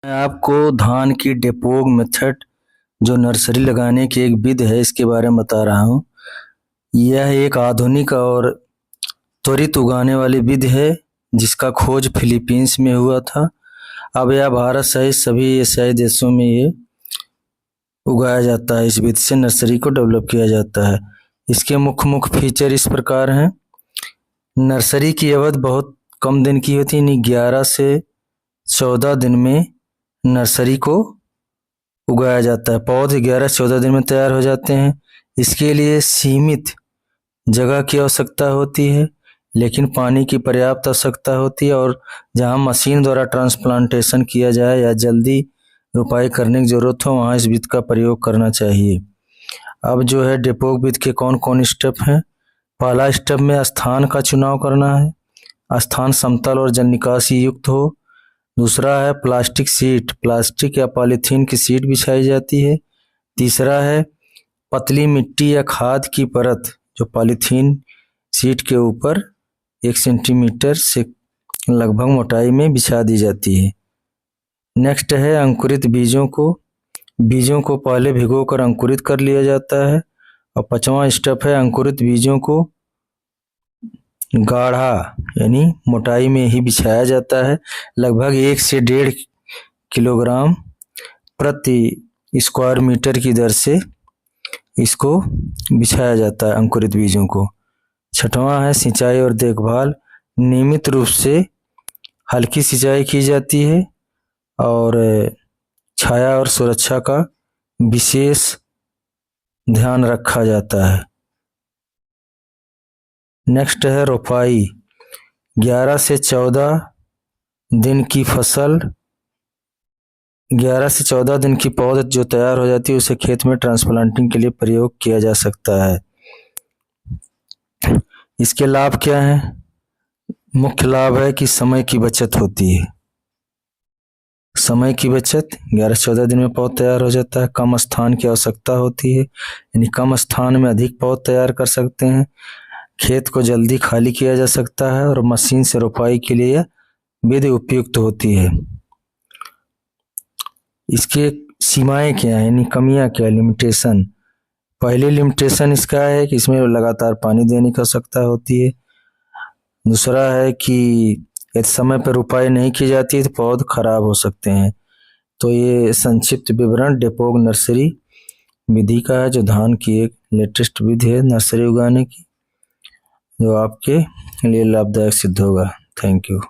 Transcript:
मैं आपको धान की डेपोग मेथड जो नर्सरी लगाने की एक विधि है इसके बारे में बता रहा हूँ। यह एक आधुनिक और त्वरित उगाने वाली विधि है जिसका खोज फिलीपींस में हुआ था। अब यह भारत सहित सभी एशियाई देशों में ये उगाया जाता है। इस विधि से नर्सरी को डेवलप किया जाता है। इसके मुख्य फीचर इस प्रकार हैं। नर्सरी की अवधि बहुत कम दिन की होती है, 11 से 14 दिन में नर्सरी को उगाया जाता है। पौधे 11 से 14 दिन में तैयार हो जाते हैं। इसके लिए सीमित जगह की आवश्यकता होती है, लेकिन पानी की पर्याप्त आवश्यकता होती है। और जहां मशीन द्वारा ट्रांसप्लांटेशन किया जाए या जल्दी रोपाई करने की जरूरत हो वहां इस विधि का प्रयोग करना चाहिए। अब जो है डेपोग विधि के कौन कौन स्टेप हैं। पहला स्टेप में स्थान का चुनाव करना है। स्थान समतल और जल निकासी युक्त हो। दूसरा है प्लास्टिक शीट, प्लास्टिक या पॉलीथीन की शीट बिछाई जाती है। तीसरा है पतली मिट्टी या खाद की परत जो पॉलीथीन शीट के ऊपर 1 सेंटीमीटर से लगभग मोटाई में बिछा दी जाती है। नेक्स्ट है अंकुरित बीजों को पहले भिगोकर अंकुरित कर लिया जाता है। और 5वां स्टेप है अंकुरित बीजों को गाढ़ा यानी मोटाई में ही बिछाया जाता है। लगभग 1 से 1.5 किलोग्राम प्रति स्क्वायर मीटर की दर से इसको बिछाया जाता है अंकुरित बीजों को। 6वां है सिंचाई और देखभाल। नियमित रूप से हल्की सिंचाई की जाती है और छाया और सुरक्षा का विशेष ध्यान रखा जाता है। नेक्स्ट है रोपाई। 11 से 14 दिन की फसल, 11 से 14 दिन की पौध जो तैयार हो जाती है उसे खेत में ट्रांसप्लांटिंग के लिए प्रयोग किया जा सकता है। इसके लाभ क्या हैं? मुख्य लाभ है कि समय की बचत होती है। समय की बचत, 11 से 14 दिन में पौध तैयार हो जाता है। कम स्थान की आवश्यकता होती है, यानी कम स्थान में अधिक पौध तैयार कर सकते हैं। खेत को जल्दी खाली किया जा सकता है और मशीन से रोपाई के लिए विधि उपयुक्त होती है। इसके सीमाएं क्या है, यानी कमियां क्या, लिमिटेशन। पहली लिमिटेशन इसका है कि इसमें लगातार पानी देने की आवश्यकता होती है। दूसरा है कि यदि समय पर रोपाई नहीं की जाती है तो पौध खराब हो सकते हैं। तो ये संक्षिप्त विवरण डेपोग नर्सरी विधि का है जो धान की एक लेटेस्ट विधि है नर्सरी उगाने की, जो आपके लिए लाभदायक सिद्ध होगा। Thank you.